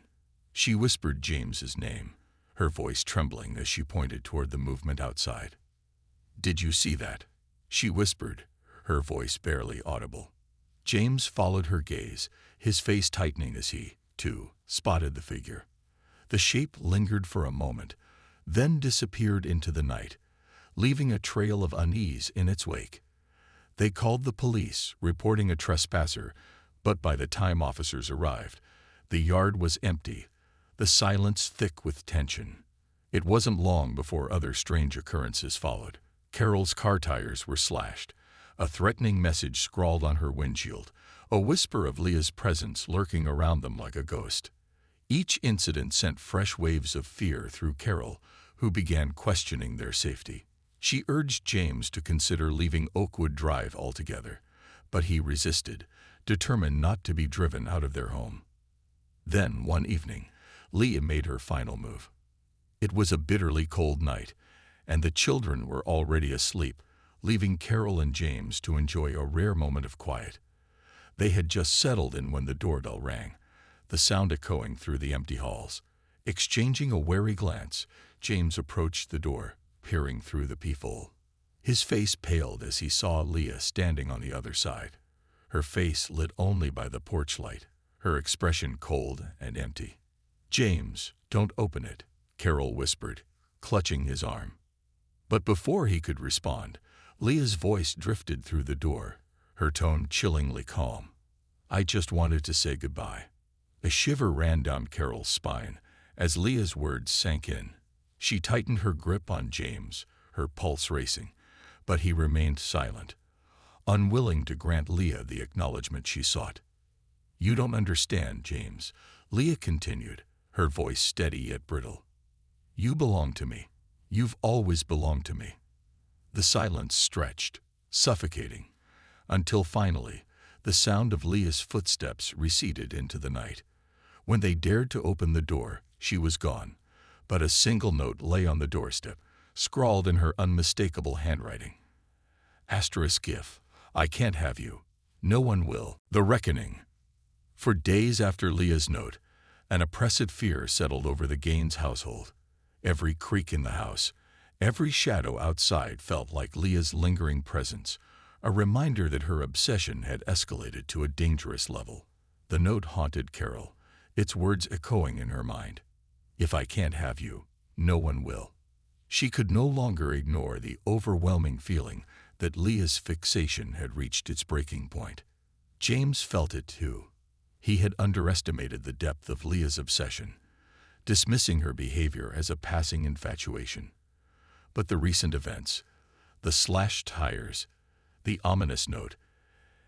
She whispered James's name, her voice trembling as she pointed toward the movement outside. "Did you see that?" she whispered, her voice barely audible. James followed her gaze, his face tightening as he, too, spotted the figure. The shape lingered for a moment, then disappeared into the night, leaving a trail of unease in its wake. They called the police, reporting a trespasser, but by the time officers arrived, the yard was empty, the silence thick with tension. It wasn't long before other strange occurrences followed. Carol's car tires were slashed, a threatening message scrawled on her windshield, a whisper of Leah's presence lurking around them like a ghost. Each incident sent fresh waves of fear through Carol, who began questioning their safety. She urged James to consider leaving Oakwood Drive altogether, but he resisted, determined not to be driven out of their home. Then, one evening, Leah made her final move. It was a bitterly cold night, and the children were already asleep, leaving Carol and James to enjoy a rare moment of quiet. They had just settled in when the doorbell rang, the sound echoing through the empty halls. Exchanging a wary glance, James approached the door, peering through the peephole. His face paled as he saw Leah standing on the other side, her face lit only by the porch light, her expression cold and empty. "James, don't open it," Carol whispered, clutching his arm. But before he could respond, Leah's voice drifted through the door, her tone chillingly calm. "I just wanted to say goodbye." A shiver ran down Carol's spine as Leah's words sank in. She tightened her grip on James, her pulse racing, but he remained silent, unwilling to grant Leah the acknowledgement she sought. "You don't understand, James," Leah continued, her voice steady yet brittle. "You belong to me. You've always belonged to me." The silence stretched, suffocating, until finally the sound of Leah's footsteps receded into the night. When they dared to open the door, she was gone, but a single note lay on the doorstep, scrawled in her unmistakable handwriting. *If I can't have you. No one will. The Reckoning. For days after Leah's note, an oppressive fear settled over the Gaines household. Every creak in the house, every shadow outside felt like Leah's lingering presence, a reminder that her obsession had escalated to a dangerous level. The note haunted Carol, its words echoing in her mind. "If I can't have you, no one will." She could no longer ignore the overwhelming feeling that Leah's fixation had reached its breaking point. James felt it too. He had underestimated the depth of Leah's obsession, dismissing her behavior as a passing infatuation. But the recent events, the slashed tires, the ominous note,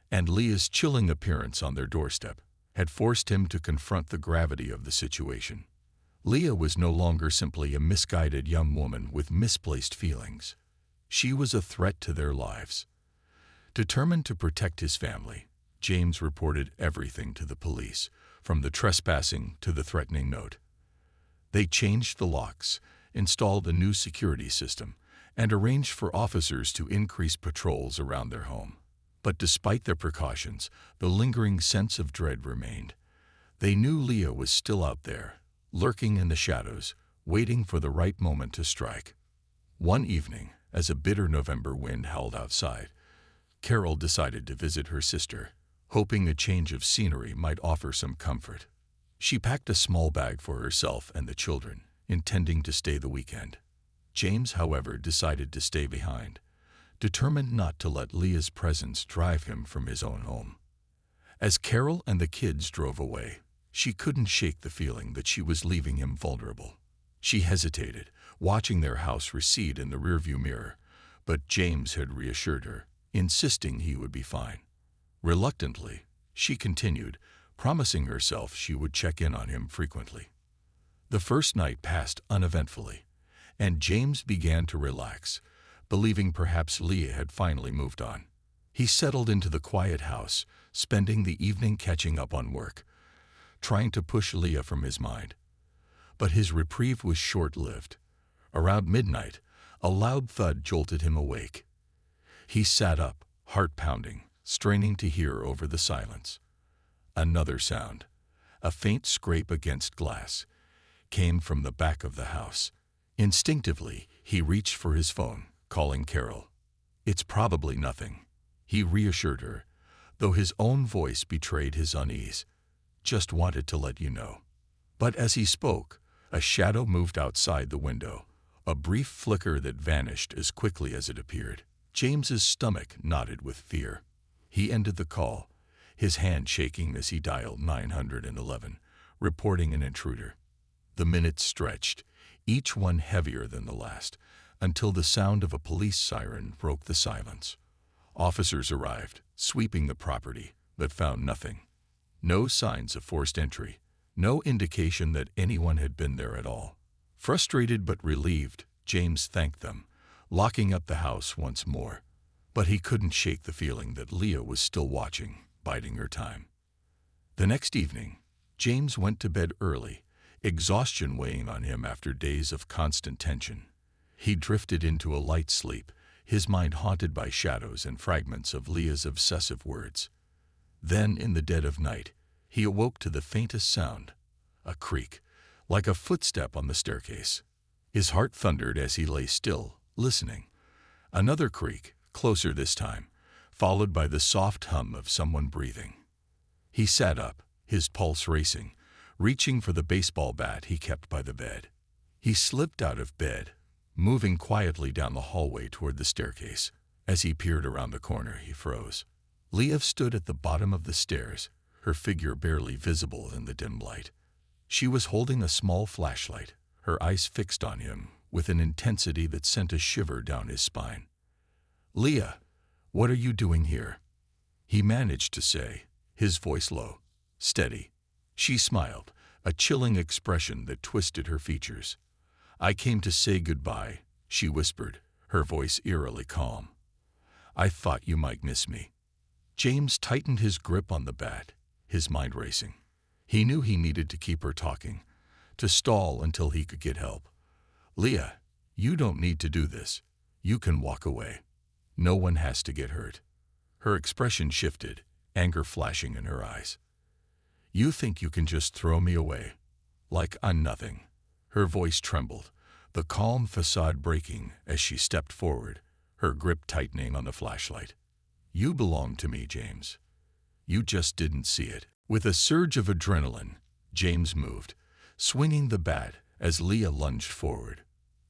and Leah's chilling appearance on their doorstep had forced him to confront the gravity of the situation. Leah was no longer simply a misguided young woman with misplaced feelings. She was a threat to their lives. Determined to protect his family, James reported everything to the police, from the trespassing to the threatening note. They changed the locks, installed a new security system, and arranged for officers to increase patrols around their home. But despite their precautions, the lingering sense of dread remained. They knew Leah was still out there, lurking in the shadows, waiting for the right moment to strike. One evening, as a bitter November wind howled outside, Carol decided to visit her sister, hoping a change of scenery might offer some comfort. She packed a small bag for herself and the children, intending to stay the weekend. James, however, decided to stay behind, determined not to let Leah's presence drive him from his own home. As Carol and the kids drove away, she couldn't shake the feeling that she was leaving him vulnerable. She hesitated, watching their house recede in the rearview mirror, but James had reassured her, insisting he would be fine. Reluctantly, she continued, promising herself she would check in on him frequently. The first night passed uneventfully, and James began to relax, believing perhaps Leah had finally moved on. He settled into the quiet house, spending the evening catching up on work, trying to push Leah from his mind. But his reprieve was short-lived. Around midnight, a loud thud jolted him awake. He sat up, heart pounding, straining to hear over the silence. Another sound, a faint scrape against glass, came from the back of the house. Instinctively, he reached for his phone, calling Carol. "It's probably nothing," he reassured her, though his own voice betrayed his unease. "Just wanted to let you know." But as he spoke, a shadow moved outside the window, a brief flicker that vanished as quickly as it appeared. James's stomach knotted with fear. He ended the call, his hand shaking as he dialed 911, reporting an intruder. The minutes stretched, each one heavier than the last, until the sound of a police siren broke the silence. Officers arrived, sweeping the property, but found nothing. No signs of forced entry, no indication that anyone had been there at all. Frustrated but relieved, James thanked them, locking up the house once more. But he couldn't shake the feeling that Leah was still watching, biding her time. The next evening, James went to bed early, exhaustion weighing on him after days of constant tension. He drifted into a light sleep, his mind haunted by shadows and fragments of Leah's obsessive words. Then, in the dead of night, he awoke to the faintest sound, a creak, like a footstep on the staircase. His heart thundered as he lay still, listening. Another creak, closer this time, followed by the soft hum of someone breathing. He sat up, his pulse racing, reaching for the baseball bat he kept by the bed. He slipped out of bed, moving quietly down the hallway toward the staircase. As he peered around the corner, he froze. Leah stood at the bottom of the stairs, her figure barely visible in the dim light. She was holding a small flashlight, her eyes fixed on him with an intensity that sent a shiver down his spine. "Leah, what are you doing here?" he managed to say, his voice low, steady. She smiled, a chilling expression that twisted her features. "I came to say goodbye," she whispered, her voice eerily calm. "I thought you might miss me." James tightened his grip on the bat, his mind racing. He knew he needed to keep her talking, to stall until he could get help. "Leah, you don't need to do this. You can walk away. No one has to get hurt." Her expression shifted, anger flashing in her eyes. "You think you can just throw me away, like I'm nothing." Her voice trembled, the calm facade breaking as she stepped forward, her grip tightening on the flashlight. "You belong to me, James. You just didn't see it." With a surge of adrenaline, James moved, swinging the bat as Leah lunged forward.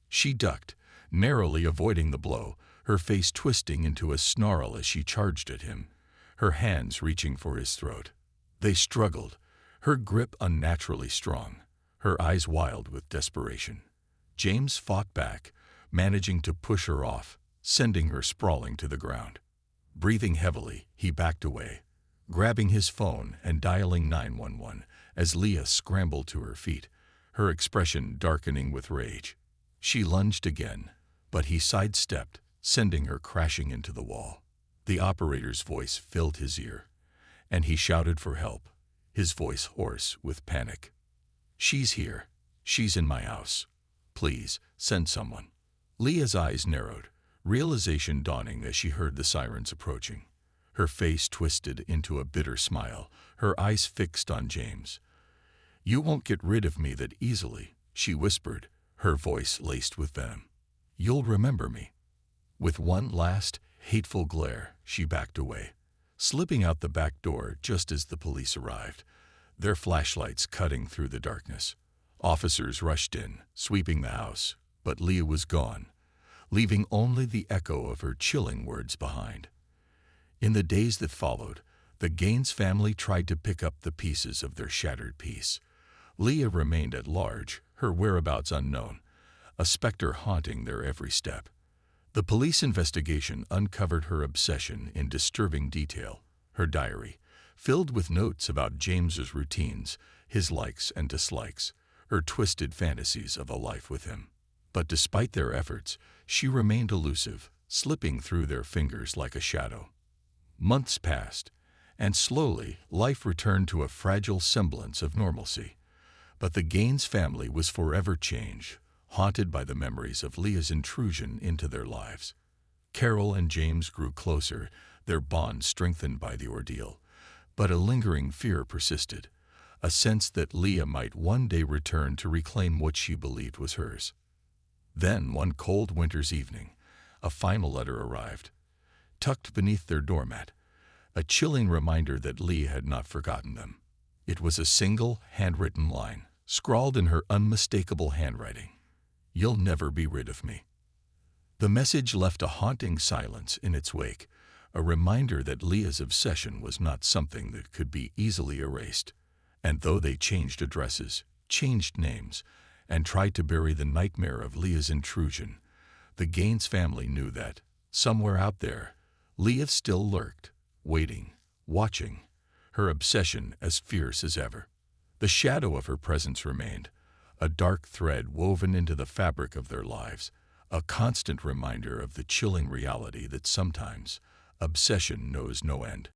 She ducked, narrowly avoiding the blow, her face twisting into a snarl as she charged at him, her hands reaching for his throat. They struggled, her grip unnaturally strong, her eyes wild with desperation. James fought back, managing to push her off, sending her sprawling to the ground. Breathing heavily, he backed away, grabbing his phone and dialing 911 as Leah scrambled to her feet, her expression darkening with rage. She lunged again, but he sidestepped, sending her crashing into the wall. The operator's voice filled his ear, and he shouted for help, his voice hoarse with panic. "She's here. She's in my house. Please, send someone." Leah's eyes narrowed, realization dawning as she heard the sirens approaching. Her face twisted into a bitter smile, her eyes fixed on James. "You won't get rid of me that easily," she whispered, her voice laced with venom. "You'll remember me." With one last, hateful glare, she backed away, slipping out the back door just as the police arrived, their flashlights cutting through the darkness. Officers rushed in, sweeping the house, but Leah was gone, leaving only the echo of her chilling words behind. In the days that followed, the Gaines family tried to pick up the pieces of their shattered peace. Leah remained at large, her whereabouts unknown, a specter haunting their every step. The police investigation uncovered her obsession in disturbing detail, her diary, filled with notes about James's routines, his likes and dislikes, her twisted fantasies of a life with him. But despite their efforts, she remained elusive, slipping through their fingers like a shadow. Months passed, and slowly life returned to a fragile semblance of normalcy. But the Gaines family was forever changed, haunted by the memories of Leah's intrusion into their lives. Carol and James grew closer, their bond strengthened by the ordeal. But a lingering fear persisted, a sense that Leah might one day return to reclaim what she believed was hers. Then, one cold winter's evening, a final letter arrived, tucked beneath their doormat, a chilling reminder that Leah had not forgotten them. It was a single, handwritten line, scrawled in her unmistakable handwriting. "You'll never be rid of me." The message left a haunting silence in its wake, a reminder that Leah's obsession was not something that could be easily erased. And though they changed addresses, changed names, and tried to bury the nightmare of Leah's intrusion, the Gaines family knew that, somewhere out there, Leah still lurked, waiting, watching, her obsession as fierce as ever. The shadow of her presence remained, a dark thread woven into the fabric of their lives, a constant reminder of the chilling reality that sometimes obsession knows no end.